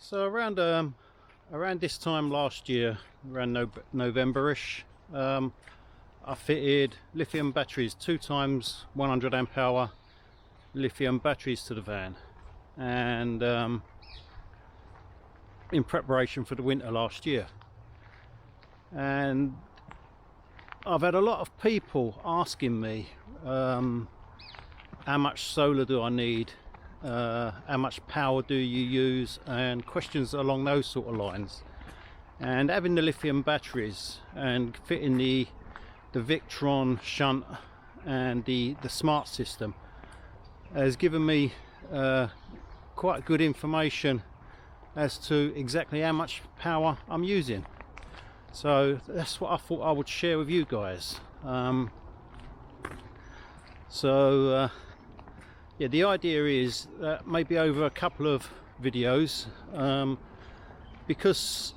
So around this time last year, around November-ish, I fitted lithium batteries, 2 times 100 amp hour lithium batteries to the van, and in preparation for the winter last year. And I've had a lot of people asking me how much solar do I need, how much power do you use, and questions along those sort of lines. And having the lithium batteries and fitting the Victron shunt and the smart system has given me quite good information as to exactly how much power I'm using. So that's what I thought I would share with you guys. Yeah, the idea is that maybe over a couple of videos, because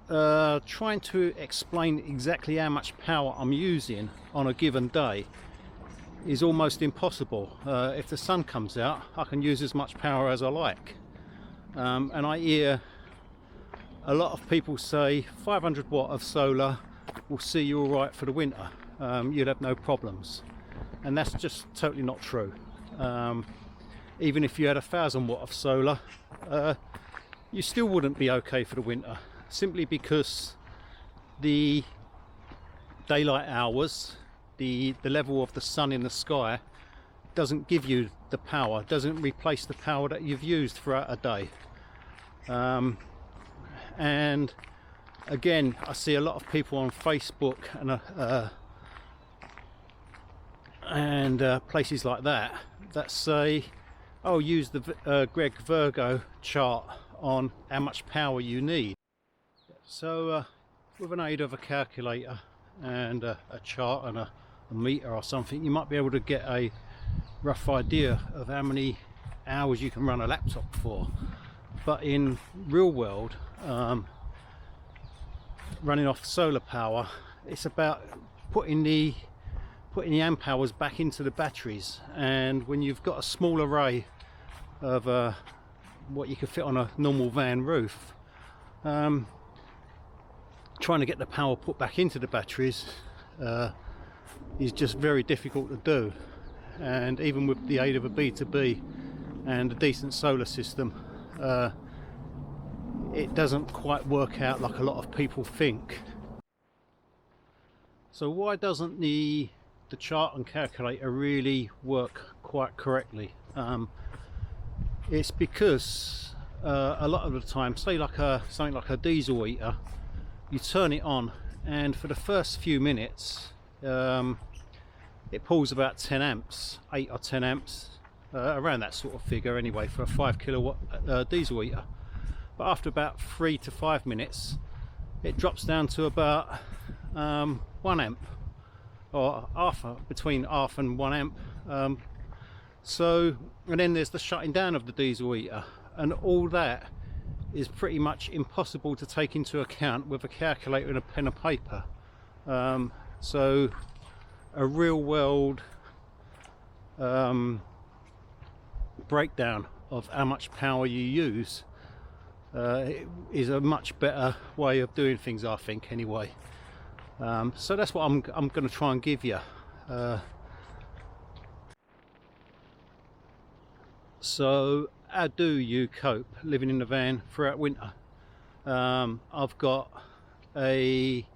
trying to explain exactly how much power I'm using on a given day is almost impossible. If the sun comes out, I can use as much power as I like, and I hear a lot of people say 500 watt of solar will see you all right for the winter. You'll have no problems, and that's just totally not true. Even if you had 1,000 watt of solar, you still wouldn't be okay for the winter, simply because the daylight hours, the level of the sun in the sky doesn't give you the power, doesn't replace the power that you've used throughout a day. And again, I see a lot of people on Facebook and places like that say, oh, use the Greg Virgo chart on how much power you need. So with an aid of a calculator and a chart and a meter or something, you might be able to get a rough idea of how many hours you can run a laptop for. But in real world, running off solar power, it's about putting the amp hours back into the batteries. And when you've got a small array of what you could fit on a normal van roof, trying to get the power put back into the batteries is just very difficult to do. And even with the aid of a B2B and a decent solar system, it doesn't quite work out like a lot of people think. So why doesn't the chart and calculator really work quite correctly? It's because a lot of the time, say like something like a diesel heater, you turn it on, and for the first few minutes it pulls about 10 amps, 8 or 10 amps, around that sort of figure anyway, for a 5 kilowatt diesel heater. But after about 3 to 5 minutes, it drops down to about 1 amp, or between half and 1 amp. And then there's the shutting down of the diesel heater, and all that is pretty much impossible to take into account with a calculator and a pen and paper. So a real world breakdown of how much power you use is a much better way of doing things, I think, anyway. So that's what I'm going to try and give you. So how do you cope living in the van throughout winter? I've got a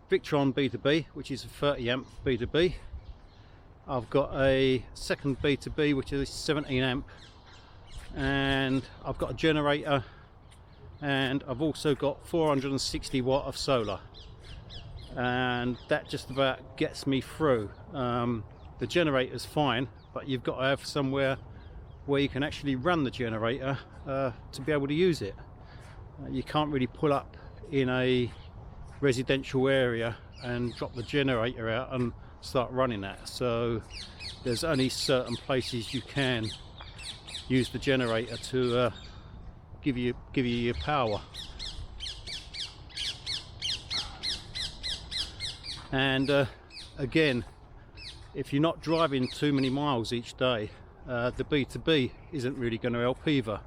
Victron B2B, which is a 30 amp B2B. I've got a second B2B, which is 17 amp, and I've got a generator, and I've also got 460 watt of solar, and that just about gets me through. The generator's fine, but you've got to have somewhere where you can actually run the generator to be able to use it. You can't really pull up in a residential area and drop the generator out and start running that. So there's only certain places you can use the generator to give you your power. And again, if you're not driving too many miles each day, the B2B isn't really going to help either.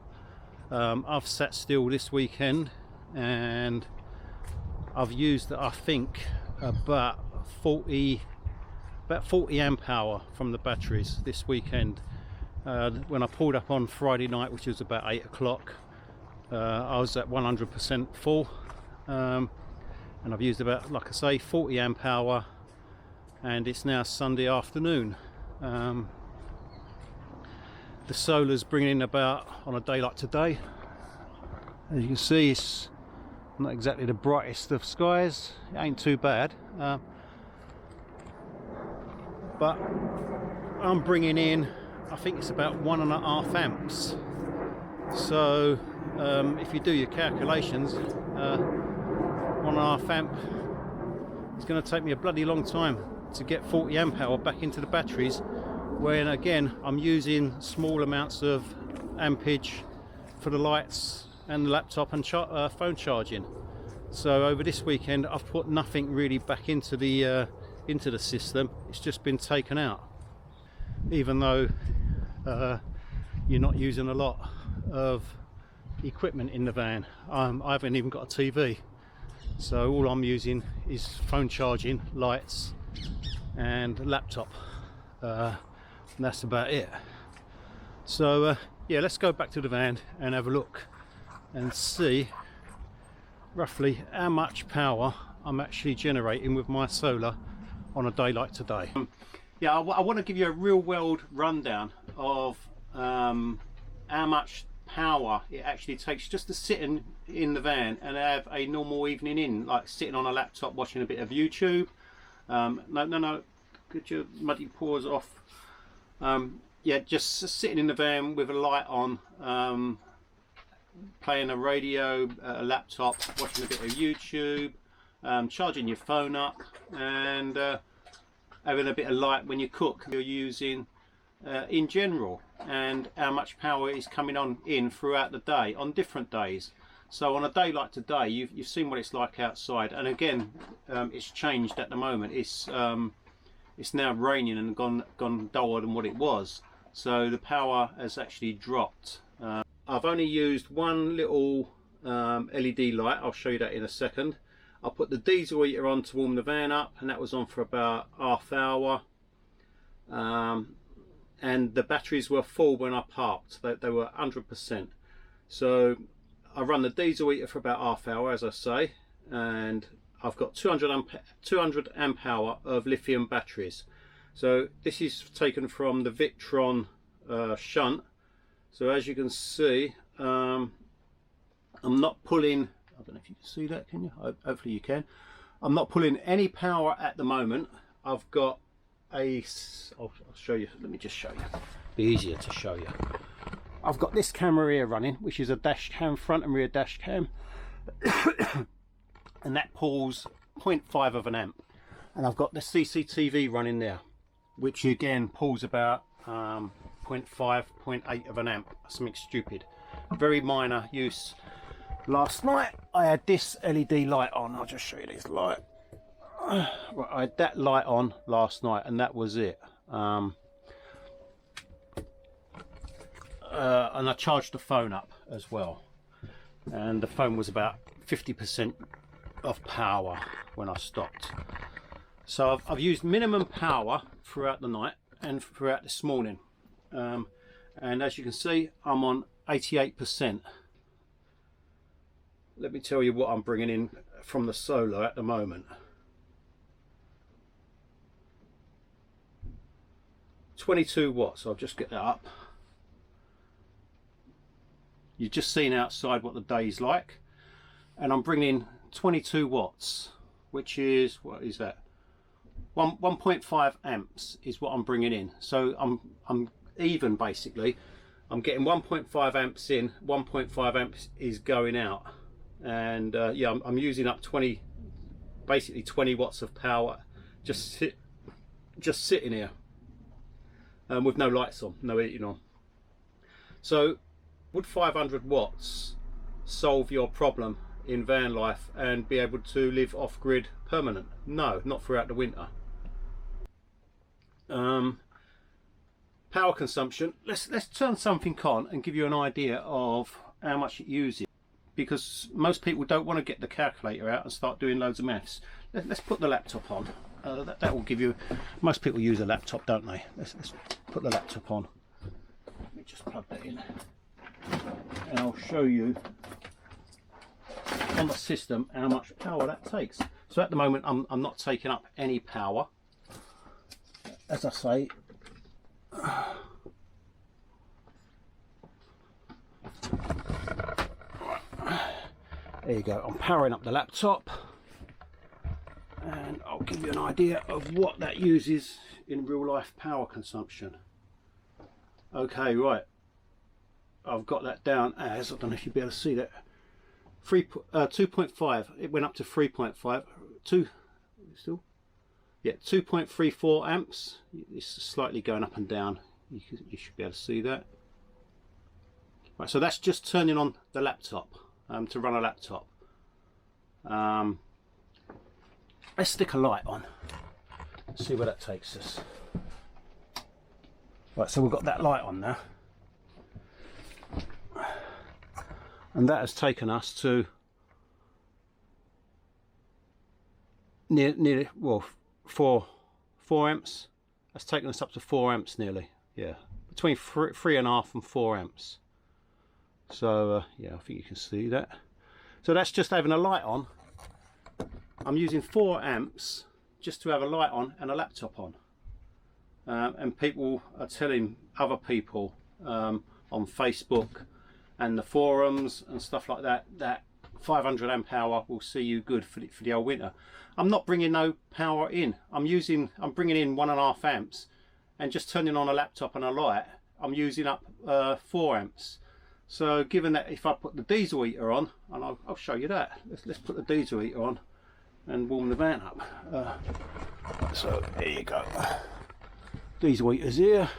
I've sat still this weekend and I've used, I think, about 40 amp hour from the batteries this weekend. When I pulled up on Friday night, which was about 8 o'clock, I was at 100% full, and I've used about, like I say, 40 amp hour, and it's now Sunday afternoon. The solar's bringing in about, on a day like today, as you can see, it's not exactly the brightest of skies. It ain't too bad, but I'm bringing in, I think it's about 1.5 amps. So if you do your calculations, 1.5 amp, it's going to take me a bloody long time to get 40 amp hour back into the batteries, when again I'm using small amounts of ampage for the lights and the laptop and phone charging. So over this weekend I've put nothing really back into the system. It's just been taken out, even though you're not using a lot of equipment in the van. I haven't even got a TV, so all I'm using is phone charging, lights and laptop, and that's about it. So yeah, let's go back to the van and have a look and see roughly how much power I'm actually generating with my solar on a day like today. Yeah, I want to give you a real world rundown of how much power it actually takes just to sit in the van and have a normal evening in, like sitting on a laptop watching a bit of YouTube. No, could you muddy paws off? Yeah, just sitting in the van with a light on, playing a radio, a laptop, watching a bit of YouTube, charging your phone up, and having a bit of light when you cook. You're using in general, and how much power is coming in throughout the day on different days. So on a day like today, you've seen what it's like outside, and again it's changed at the moment. It's now raining and gone duller than what it was, so the power has actually dropped. I've only used one little LED light. I'll show you that in a second. I put the diesel heater on to warm the van up, and that was on for about half hour. And the batteries were full when I parked. They were 100%. So I run the diesel heater for about half hour, as I say, and I've got 200 amp hour of lithium batteries. So this is taken from the Victron shunt. So as you can see, I'm not pulling, I don't know if you can see that, can you? Hopefully you can. I'm not pulling any power at the moment. I've got I'll show you, let me just show you, be easier to show you. I've got this camera here running, which is a dash cam, front and rear dash cam, and that pulls 0.5 of an amp. And I've got the CCTV running there, which again pulls about 0.5, 0.8 of an amp, something stupid, very minor use. Last night I had this LED light on. I'll just show you this light. Right, I had that light on last night, and that was it. And I charged the phone up as well, and the phone was about 50% of power when I stopped. So I've used minimum power throughout the night and throughout this morning, and as you can see, I'm on 88%. Let me tell you what I'm bringing in from the solar at the moment. 22 watts. I'll just get that up. You've just seen outside what the day's like, and I'm bringing 22 watts, which is, what is that, 1.5 amps is what I'm bringing in. So I'm even, basically. I'm getting 1.5 amps in, 1.5 amps is going out, and yeah, I'm using up basically 20 watts of power just sitting here, with no lights on, no heating on. So would 500 watts solve your problem in van life and be able to live off-grid permanent? No, not throughout the winter. Power consumption, let's turn something on and give you an idea of how much it uses, because most people don't want to get the calculator out and start doing loads of maths. Let's put the laptop on. That will give you, most people use a laptop, don't they? Let's put the laptop on. Let me just plug that in and I'll show you on the system how much power that takes. So at the moment I'm not taking up any power, as I say. There you go, I'm powering up the laptop and I'll give you an idea of what that uses in real life power consumption. Okay, right, I've got that down as, I don't know if you'll be able to see that, 2.5. It went up to 3.5, 2 still, yeah, 2.34 amps. It's slightly going up and down. You should be able to see that. Right, so that's just turning on the laptop, to run a laptop. Let's stick a light on, see where that takes us. Right, so we've got that light on now, and that has taken us to nearly, well, 4 amps. That's taken us up to 4 amps nearly, yeah, between 3.5 and 4 amps. So yeah, I think you can see that. So that's just having a light on. I'm using 4 amps just to have a light on and a laptop on. And people are telling other people on Facebook and the forums and stuff like that, that 500 amp hour will see you good for the whole winter. I'm not bringing no power in. I'm bringing in 1.5 amps, and just turning on a laptop and a light, I'm using up 4 amps. So given that, if I put the diesel heater on, and I'll show you that, let's put the diesel heater on and warm the van up. So there you go, diesel heater's here.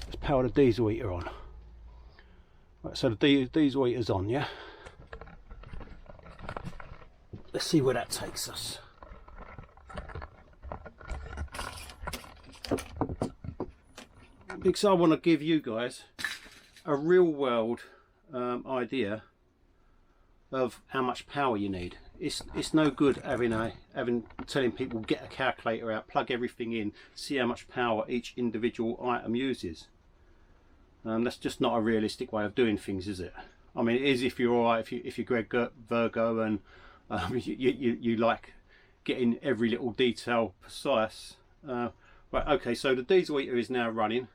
Let's power the diesel heater on. Right, so the diesel heater's on, yeah. Let's see where that takes us. Because I want to give you guys a real world idea of how much power you need. It's no good telling people get a calculator out, plug everything in, see how much power each individual item uses. That's just not a realistic way of doing things, is it? I mean, it is if you're alright, if you're Greg Virgo and you like getting every little detail precise. Right, okay, so the diesel heater is now running.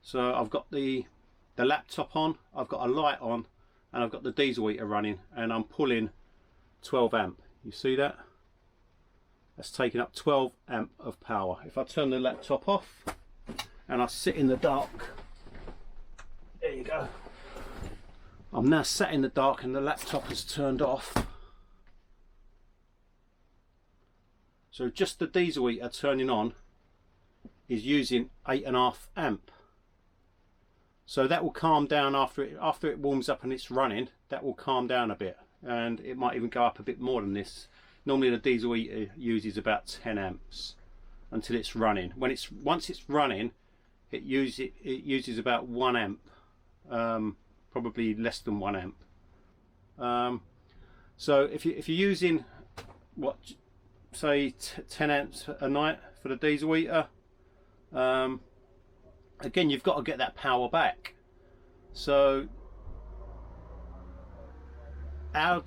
So I've got the laptop on, I've got a light on, and I've got the diesel heater running, and I'm pulling 12 amp. You see that? That's taking up 12 amp of power. If I turn the laptop off and I sit in the dark, there you go. I'm now sat in the dark and the laptop is turned off. So just the diesel heater turning on is using 8.5 amp. So that will calm down after it warms up and it's running. That will calm down a bit, and it might even go up a bit more than this. Normally the diesel heater uses about 10 amps until it's running. Once it's running, it uses about 1 amp, probably less than 1 amp. So if you're using, what, say 10 amps a night for the diesel heater, again, you've got to get that power back. So I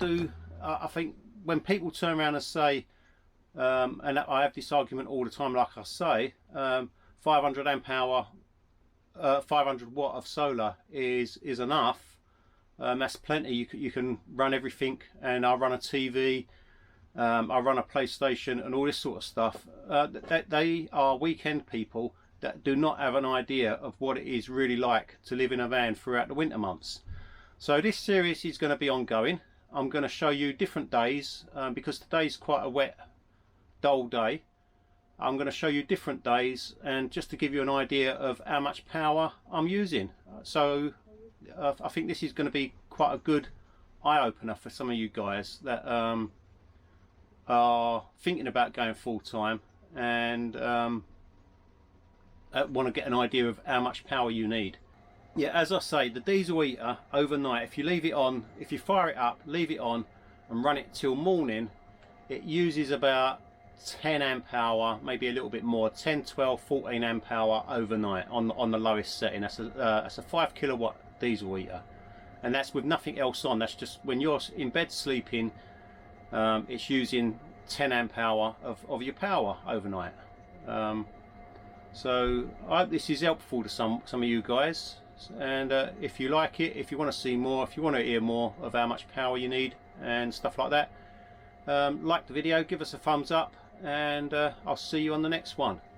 think when people turn around and say, and I have this argument all the time, like I say, 500 amp hour, 500 watt of solar is enough. That's plenty. You can run everything, and I run a TV, I run a PlayStation and all this sort of stuff. They are weekend people that do not have an idea of what it is really like to live in a van throughout the winter months. So this series is going to be ongoing. I'm going to show you different days, because today's quite a wet, dull day. I'm going to show you different days, and just to give you an idea of how much power I'm using. So I think this is going to be quite a good eye-opener for some of you guys that are thinking about going full-time and want to get an idea of how much power you need. yeah, as I say, the diesel heater overnight, if you leave it on, if you fire it up, leave it on and run it till morning, it uses about 10 amp hour, maybe a little bit more, 10, 12, 14 amp hour overnight on the lowest setting. That's a 5 kilowatt diesel heater, and that's with nothing else on. That's just when you're in bed sleeping, it's using 10 amp hour of your power overnight. So I hope this is helpful to some of you guys, and if you like it, if you want to see more, if you want to hear more of how much power you need and stuff like that, like the video, give us a thumbs up, and I'll see you on the next one.